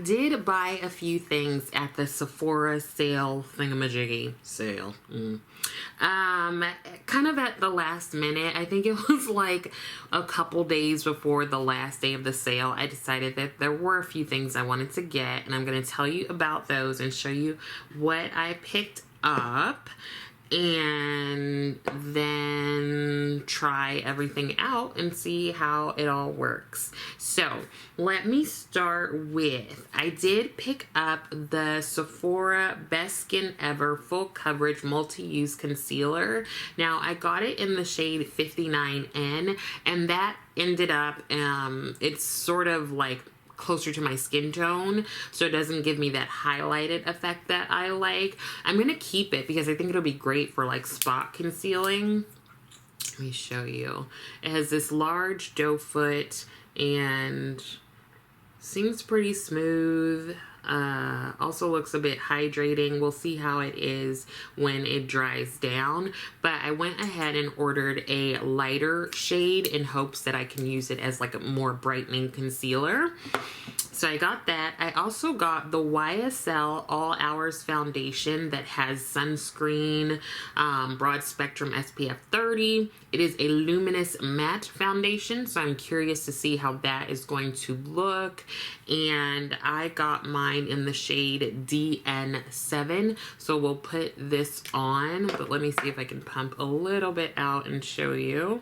did buy a few things at the Sephora sale thingamajiggy sale. Kind of at the last minute. I think it was like a couple days before the last day of the sale. I decided that there were a few things I wanted to get, and I'm going to tell you about those and show you what I picked up, and then try everything out and see how it all works. So let me start with, I did pick up the Sephora Best Skin Ever Full Coverage Multi-Use Concealer. Now I got it in the shade 59N, and that ended up, it's sort of like closer to my skin tone, so it doesn't give me that highlighted effect that I like. I'm gonna keep it because I think it'll be great for like spot concealing. Let me show you. It has this large doe foot and seems pretty smooth. Also looks a bit hydrating. We'll see how it is when it dries down. But I went ahead and ordered a lighter shade in hopes that I can use it as like a more brightening concealer. So I got that. I also got the YSL All Hours Foundation that has sunscreen, broad spectrum SPF 30. It is a luminous matte foundation, so I'm curious to see how that is going to look. And I got mine in the shade DN7, so we'll put this on. But let me see if I can pump a little bit out and show you.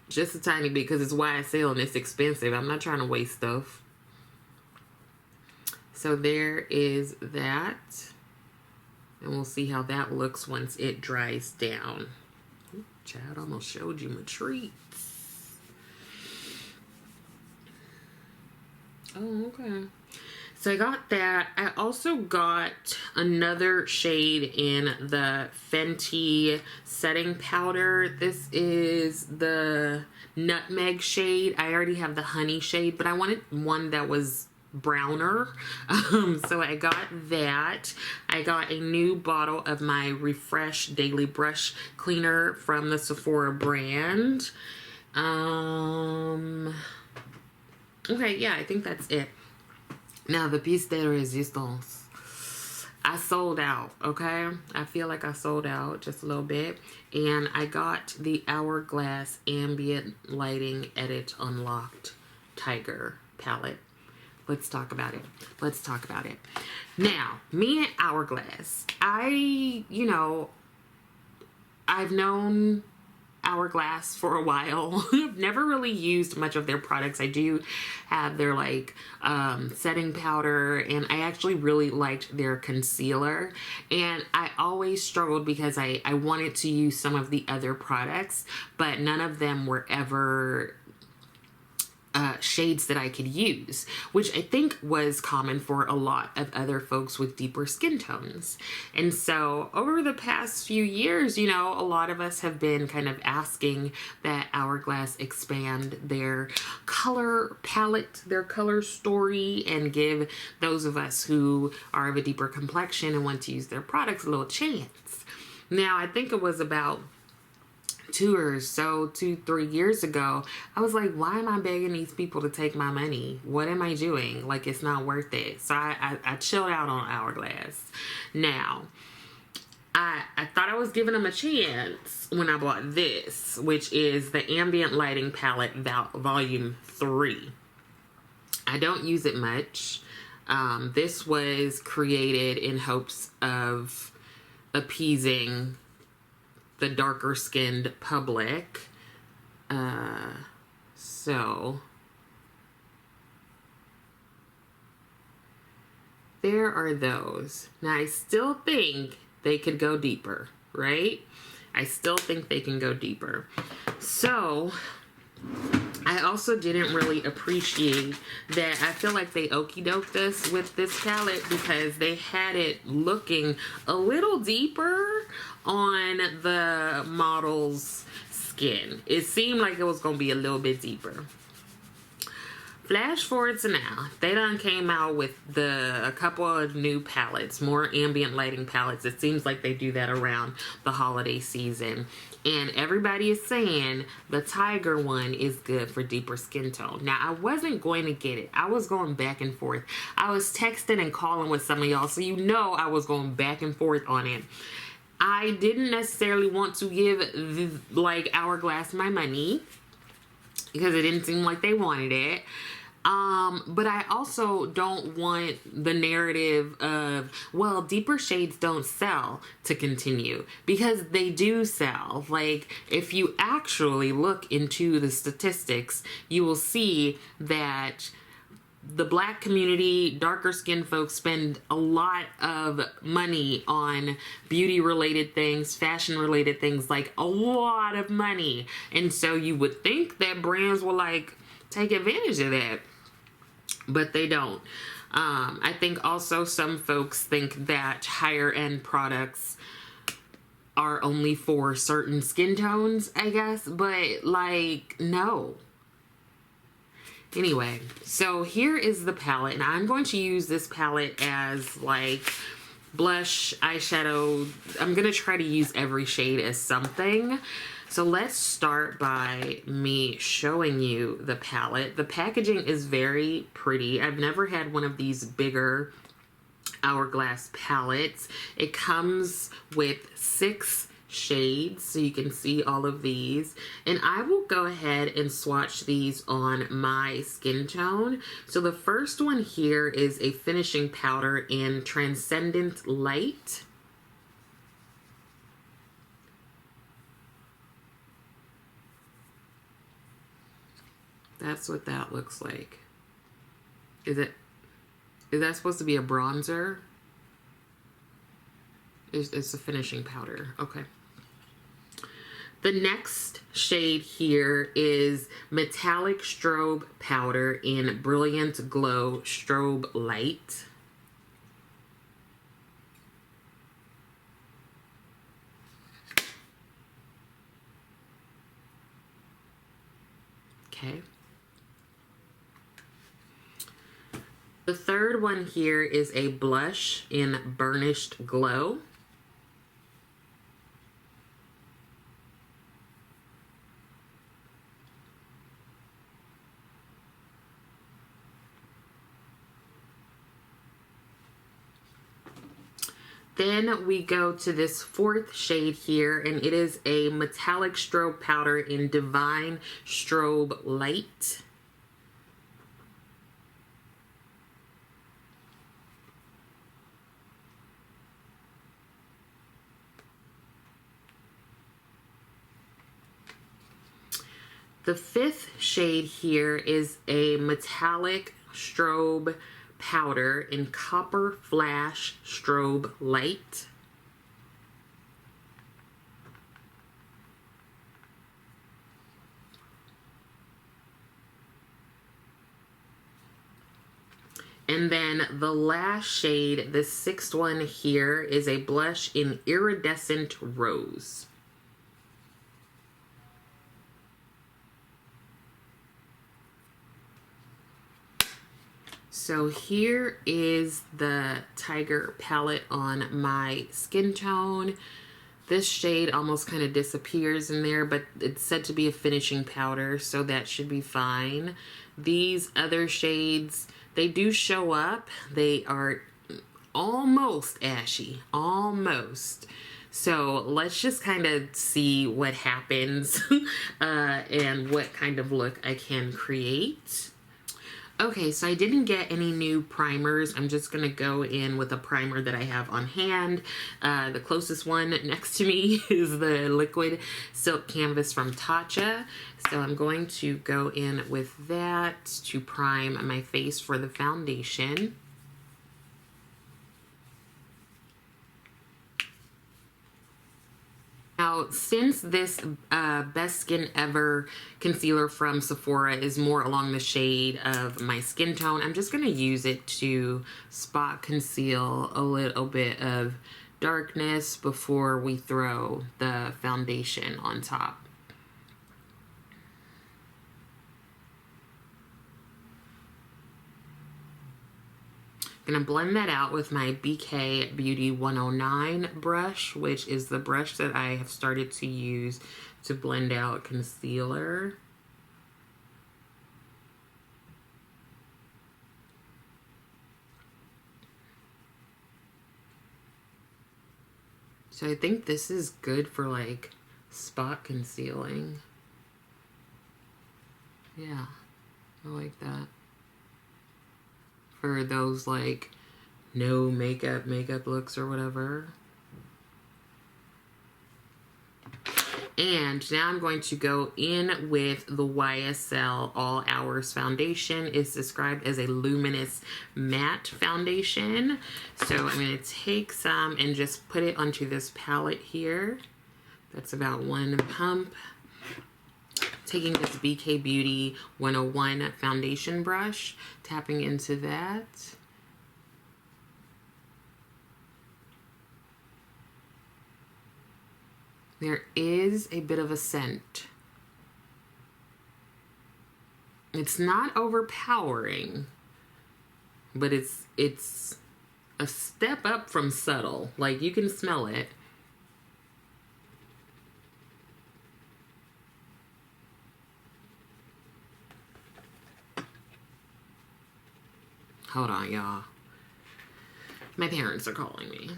Just a tiny bit because it's YSL and it's expensive. I'm not trying to waste stuff. So there is that. And we'll see how that looks once it dries down. Ooh, child, almost showed you my treats. Oh, okay. So I got that. I also got another shade in the Fenty setting powder. This is the nutmeg shade. I already have the honey shade, but I wanted one that was browner. So I got that. I got a new bottle of my Refresh Daily Brush Cleaner from the Sephora brand. Okay, yeah, I think that's it. Now, the piece de resistance, I sold out, okay? I feel like I sold out just a little bit. And I got the Hourglass Ambient Lighting Edit Unlocked Tiger palette. Let's talk about it. Let's talk about it. Now, me and Hourglass, I've known Hourglass for a while. I've never really used much of their products. I do have their like setting powder, and I actually really liked their concealer, and I always struggled because I wanted to use some of the other products, but none of them were ever shades that I could use, which I think was common for a lot of other folks with deeper skin tones. And so over the past few years, a lot of us have been kind of asking that Hourglass expand their color palette, their color story, and give those of us who are of a deeper complexion and want to use their products a little chance. Now, I think it was about 2-3 years ago, I was like, why am I begging these people to take my money? What am I doing? Like, it's not worth it. So I chilled out on Hourglass. Now, I thought I was giving them a chance when I bought this, which is the Ambient Lighting Palette Volume 3. I don't use it much. This was created in hopes of appeasing the darker skinned public. So there are those. Now I still think they could go deeper, right? I still think they can go deeper. So I also didn't really appreciate that. I feel like they okey-doked us with this palette because they had it looking a little deeper on the model's skin. It seemed like it was going to be a little bit deeper. Flash forward to now. They done came out with a couple of new palettes, more ambient lighting palettes. It seems like they do that around the holiday season. And everybody is saying the Tiger one is good for deeper skin tone. Now, I wasn't going to get it. I was going back and forth. I was texting and calling with some of y'all, so you know I was going back and forth on it. I didn't necessarily want to give like Hourglass my money because it didn't seem like they wanted it. But I also don't want the narrative of, well, deeper shades don't sell to continue, because they do sell. Like, if you actually look into the statistics, you will see that the Black community, darker skinned folks spend a lot of money on beauty related things, fashion related things, like a lot of money. And so you would think that brands will like take advantage of that, but they don't. I think also some folks think that higher end products are only for certain skin tones, I guess, but like, no. Anyway, so here is the palette, and I'm going to use this palette as like blush, eyeshadow. I'm going to try to use every shade as something. So let's start by me showing you the palette. The packaging is very pretty. I've never had one of these bigger Hourglass palettes. It comes with 6 shades, so you can see all of these, and I will go ahead and swatch these on my skin tone. So the first one here is a finishing powder in Transcendent Light. That's what that looks like. Is that supposed to be a bronzer? It's a finishing powder. Okay. The next shade here is Metallic Strobe Powder in Brilliant Glow Strobe Light. Okay. The third one here is a blush in Burnished Glow. Then we go to this fourth shade here, and it is a Metallic Strobe Powder in Divine Strobe Light. The fifth shade here is a Metallic Strobe Powder in Copper Flash Strobe Light. And then the last shade, the sixth one here, is a blush in Iridescent Rose. So here is the Tiger palette on my skin tone. This shade almost kind of disappears in there, but it's said to be a finishing powder, so that should be fine. These other shades, they do show up. They are almost ashy, almost. So let's just kind of see what happens and what kind of look I can create. Okay, so I didn't get any new primers. I'm just going to go in with a primer that I have on hand. The closest one next to me is the Liquid Silk Canvas from Tatcha. So I'm going to go in with that to prime my face for the foundation. Now, since this Best Skin Ever concealer from Sephora is more along the shade of my skin tone, I'm just going to use it to spot conceal a little bit of darkness before we throw the foundation on top. Gonna blend that out with my BK Beauty 109 brush, which is the brush that I have started to use to blend out concealer. So I think this is good for like spot concealing. Yeah, I like that. For those like no makeup looks or whatever. And now I'm going to go in with the YSL All Hours Foundation. It's described as a luminous matte foundation. So I'm going to take some and just put it onto this palette here. That's about one pump. Taking this BK Beauty 101 foundation brush, tapping into that. There is a bit of a scent. It's not overpowering, but it's a step up from subtle. Like, you can smell it. Hold on, y'all. My parents are calling me.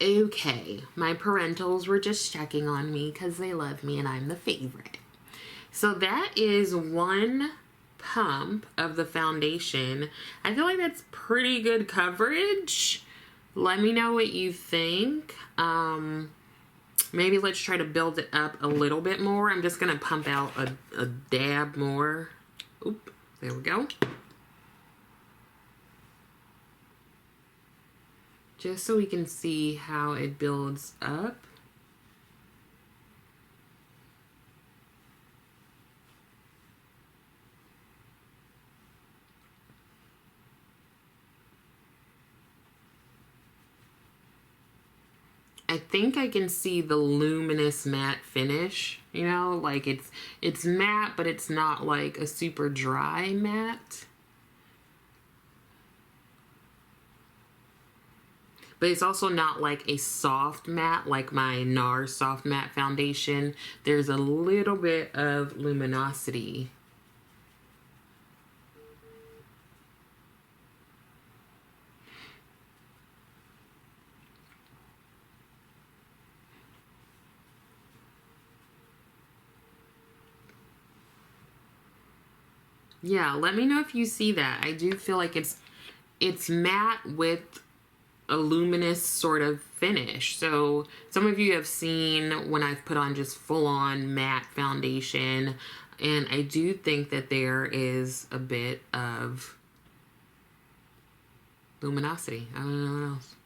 Okay, my parentals were just checking on me because they love me and I'm the favorite. So that is one pump of the foundation. I feel like that's pretty good coverage. Let me know what you think. Maybe let's try to build it up a little bit more. I'm just gonna pump out a dab more. Oop, there we go. Just so we can see how it builds up. I think I can see the luminous matte finish, you know, like it's matte, but it's not like a super dry matte. But it's also not like a soft matte like my NARS Soft Matte Foundation. There's a little bit of luminosity. Yeah, let me know if you see that. I do feel like it's matte with a luminous sort of finish. So some of you have seen when I've put on just full-on matte foundation, and I do think that there is a bit of luminosity. I don't know what else.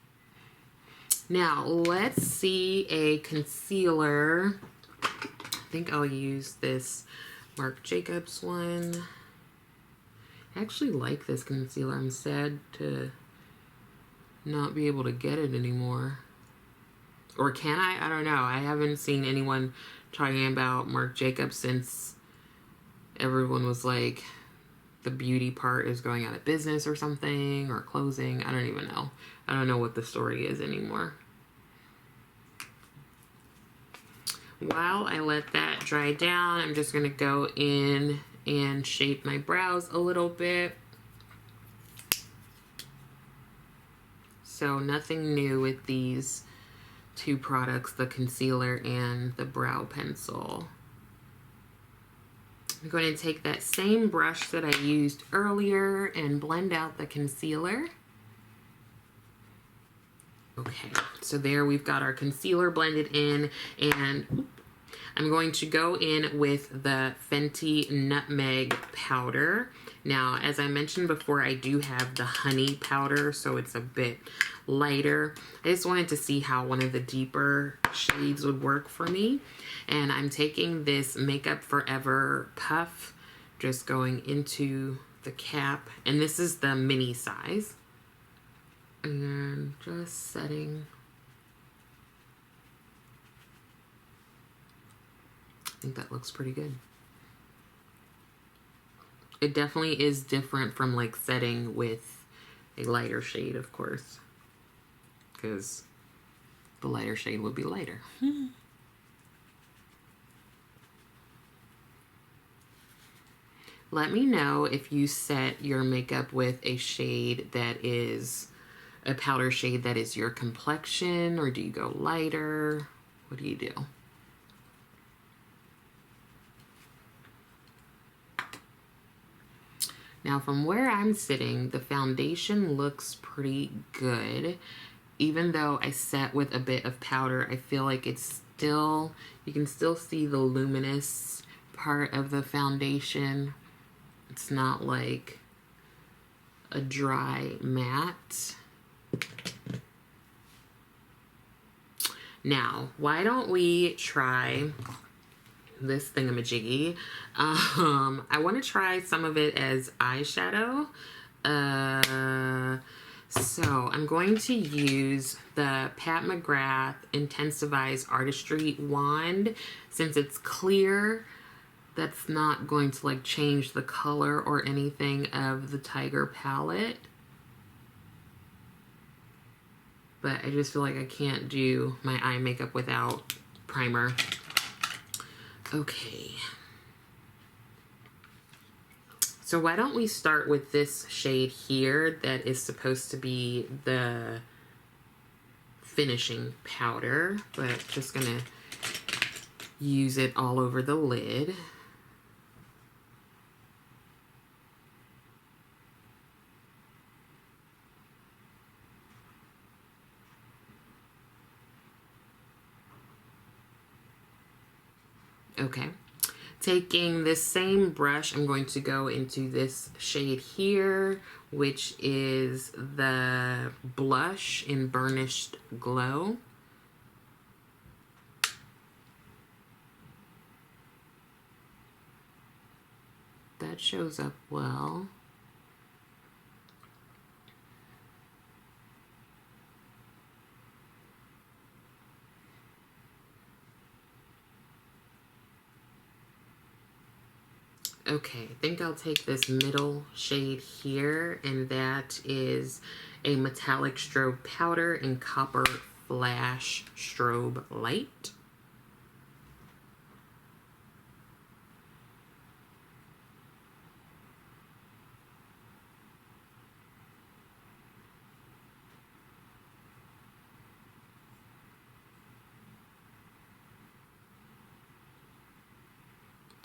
Now let's see a concealer. I think I'll use this Marc Jacobs one. I actually like this concealer. I'm sad to not be able to get it anymore. Or can I? I don't know. I haven't seen anyone talking about Marc Jacobs since everyone was like, the beauty part is going out of business or something, or closing. I don't even know. I don't know what the story is anymore. While I let that dry down, I'm just going to go in and shape my brows a little bit. So nothing new with these two products, the concealer and the brow pencil. I'm going to take that same brush that I used earlier and blend out the concealer. Okay, so there we've got our concealer blended in, and I'm going to go in with the Fenty Nutmeg powder. Now, as I mentioned before, I do have the honey powder, so it's a bit lighter. I just wanted to see how one of the deeper shades would work for me. And I'm taking this Makeup Forever puff, just going into the cap. And this is the mini size. And just setting. I think that looks pretty good. It definitely is different from like setting with a lighter shade, of course, because the lighter shade would be lighter. Let me know if you set your makeup with a shade that is a powder shade that is your complexion, or do you go lighter? What do you do? Now, from where I'm sitting, the foundation looks pretty good. Even though I set with a bit of powder, I feel like it's still, you can still see the luminous part of the foundation. It's not like a dry matte. Now, why don't we try this thingamajiggy? I want to try some of it as eyeshadow. So I'm going to use the Pat McGrath Intensifies Artistry wand. Since it's clear, that's not going to like change the color or anything of the Tiger palette. But I just feel like I can't do my eye makeup without primer. Okay. So why don't we start with this shade here that is supposed to be the finishing powder, but just gonna use it all over the lid. Okay, taking this same brush, I'm going to go into this shade here, which is the blush in Burnished Glow. That shows up well. Okay, I think I'll take this middle shade here, and that is a metallic strobe powder in Copper Flash Strobe Light.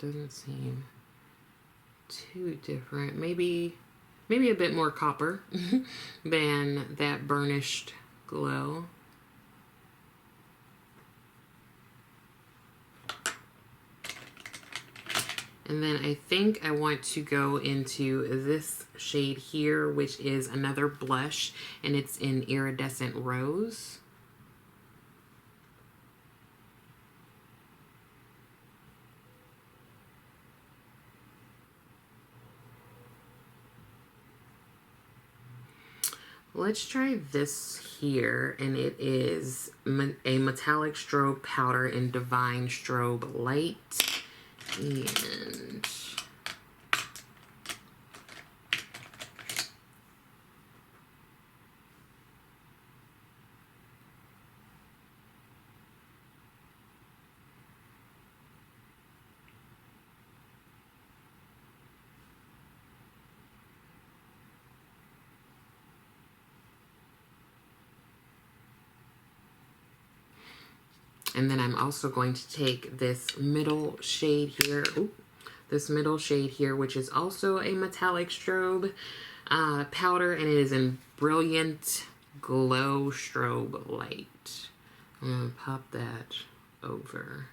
Doesn't seem too different. Maybe a bit more copper than that Burnished Glow. And then I think I want to go into this shade here, which is another blush, and it's in Iridescent Rose. Let's try this here, and it is a metallic strobe powder in Divine Strobe Light. And then I'm also going to take this middle shade here, which is also a metallic strobe powder, and it is in Brilliant Glow Strobe Light. I'm going to pop that over.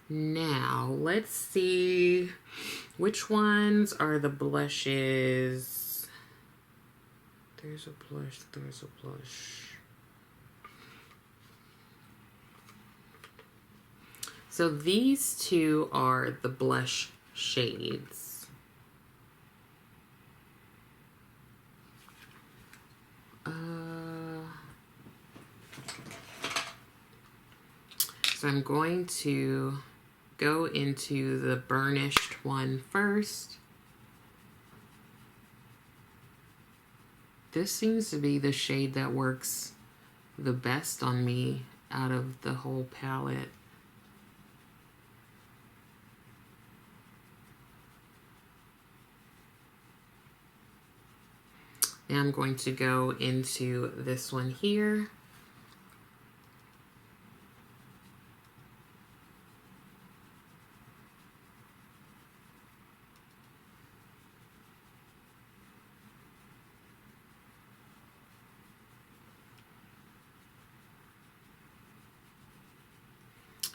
Now, let's see which ones are the blushes. There's a blush, there's a blush. So these two are the blush shades. So I'm going to go into the burnished one first. This seems to be the shade that works the best on me out of the whole palette. And I'm going to go into this one here.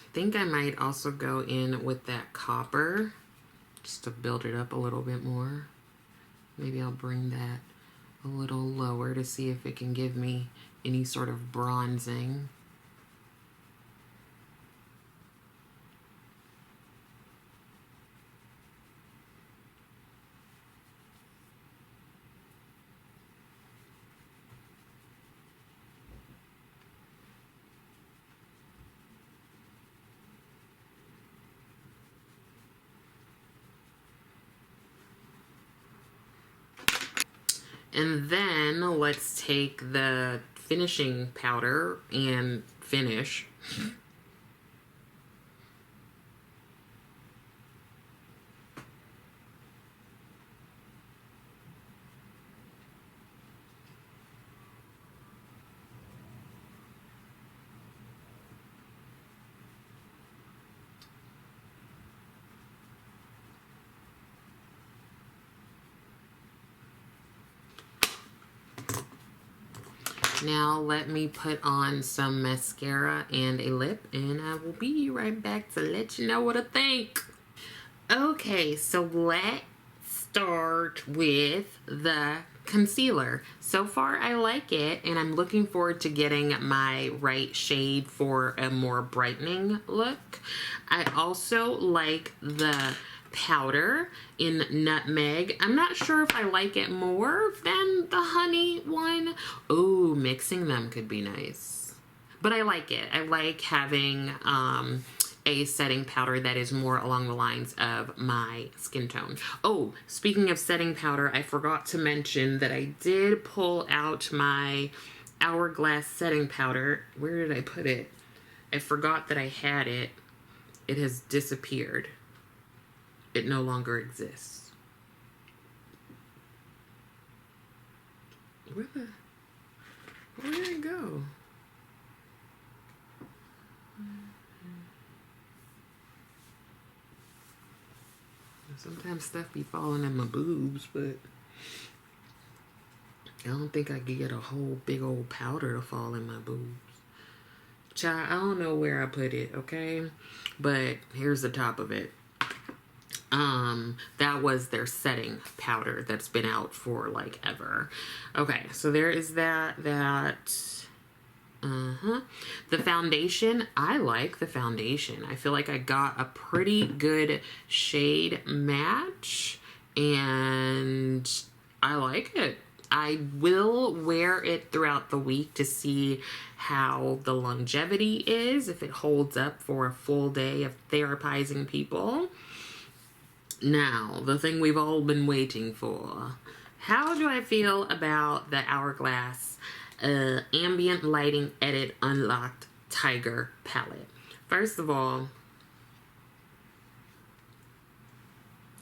I think I might also go in with that copper just to build it up a little bit more. Maybe I'll bring that a little lower to see if it can give me any sort of bronzing. And then let's take the finishing powder and finish. Now let me put on some mascara and a lip, and I will be right back to let you know what I think. Okay, so let's start with the concealer. So far I like it, and I'm looking forward to getting my right shade for a more brightening look. I also like the powder in Nutmeg. I'm not sure if I like it more than the honey one. Oh, mixing them could be nice. But I like it. I like having a setting powder that is more along the lines of my skin tone. Oh, speaking of setting powder, I forgot to mention that I did pull out my Hourglass setting powder. Where did I put it? I forgot that I had it. It has disappeared. It no longer exists. Where did it go? Sometimes stuff be falling in my boobs, but I don't think I could get a whole big old powder to fall in my boobs. Child, I don't know where I put it, okay? But here's the top of it. That was their setting powder that's been out for like ever. Okay, so there is that. The foundation, I like the foundation. I feel like I got a pretty good shade match, and I like it. I will wear it throughout the week to see how the longevity is, if it holds up for a full day of therapizing people. Now, the thing we've all been waiting for. How do I feel about the Hourglass Ambient Lighting Edit Unlocked Tiger palette? First of all,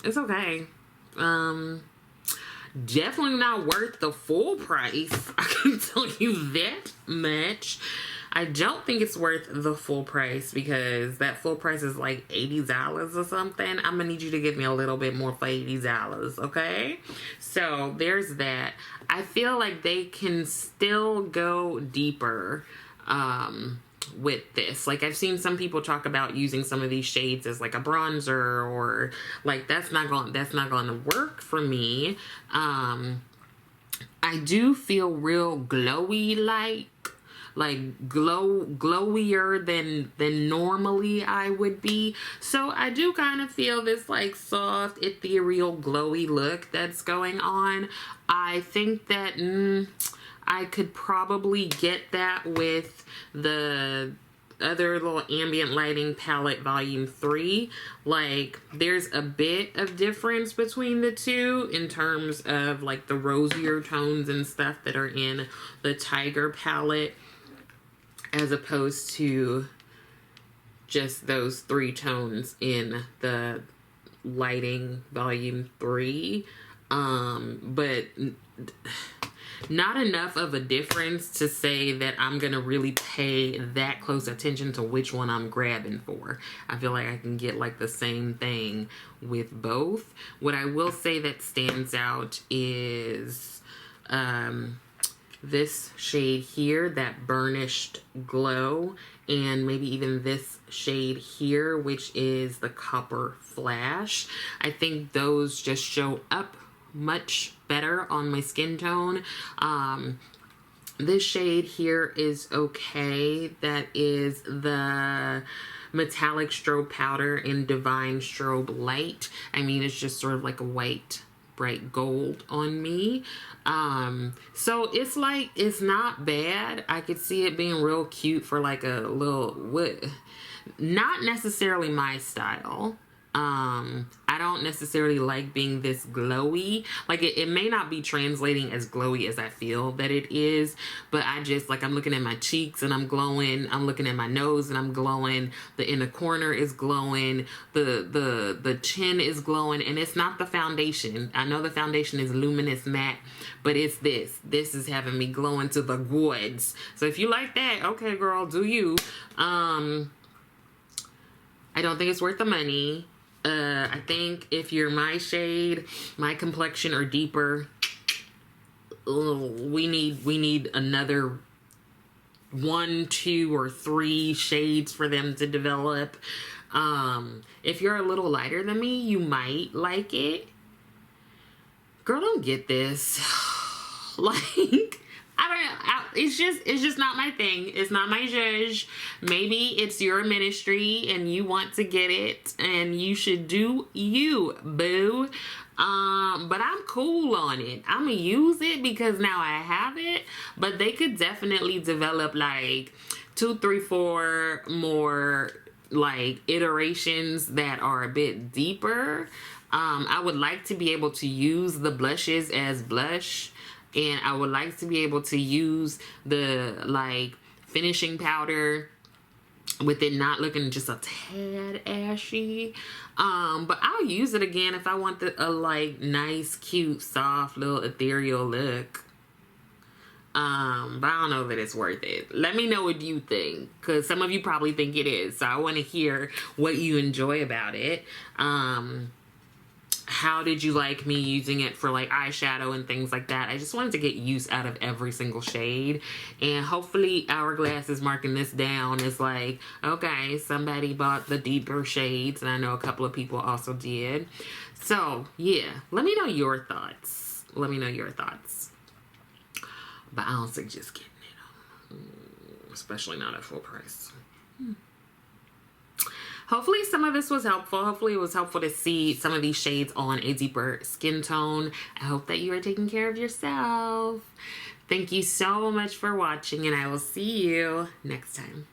it's okay. Definitely not worth the full price. I can tell you that much. I don't think it's worth the full price because that full price is like $80 or something. I'm gonna need you to give me a little bit more for $80, okay? So there's that. I feel like they can still go deeper with this. Like, I've seen some people talk about using some of these shades as like a bronzer, or like that's not going to work for me. I do feel real glowy, like glowier than normally I would be. So I do kind of feel this like soft, ethereal, glowy look that's going on. I think that I could probably get that with the other little ambient lighting palette volume 3, like there's a bit of difference between the two in terms of like the rosier tones and stuff that are in the Tiger palette as opposed to just those 3 tones in the lighting volume 3. But not enough of a difference to say that I'm gonna really pay that close attention to which one I'm grabbing for. I feel like I can get like the same thing with both. What I will say that stands out is this shade here, that burnished glow, and maybe even this shade here, which is the Copper Flash. I think those just show up much better on my skin tone. This shade here is okay. That is the Metallic Strobe Powder in Divine Strobe Light. I mean, it's just sort of like a white bright gold on me. So it's like, it's not bad. I could see it being real cute for like a little, not necessarily my style. I don't necessarily like being this glowy. Like it may not be translating as glowy as I feel that it is, but I just like, I'm looking at my cheeks and I'm glowing. I'm looking at my nose and I'm glowing. The inner corner is glowing. The chin is glowing, and it's not the foundation. I know the foundation is luminous matte, but it's this. This is having me glowing to the goods. So if you like that, okay, girl, do you. I don't think it's worth the money. I think if you're my shade, my complexion, or deeper, we need another 1, 2, or 3 shades for them to develop. If you're a little lighter than me, you might like it. Girl, don't get this. Like, I don't know. It's just not my thing. It's not my zhuzh. Maybe it's your ministry and you want to get it, and you should do you, boo. But I'm cool on it. I'm gonna use it because now I have it, but they could definitely develop like 2, 3, 4 more like iterations that are a bit deeper. I would like to be able to use the blushes as blush, and I would like to be able to use the like finishing powder with it not looking just a tad ashy. But I'll use it again if I want a like nice, cute, soft little ethereal look. But I don't know that it's worth it. Let me know what you think, because some of you probably think it is. So I want to hear what you enjoy about it. How did you like me using it for like eyeshadow and things like that? I just wanted to get use out of every single shade, and hopefully Hourglass is marking this down as like, okay, somebody bought the deeper shades, and I know a couple of people also did. So yeah, let me know your thoughts. Let me know your thoughts. But I don't suggest getting it, especially not at full price. Hopefully some of this was helpful. Hopefully it was helpful to see some of these shades on a deeper skin tone. I hope that you are taking care of yourself. Thank you so much for watching, and I will see you next time.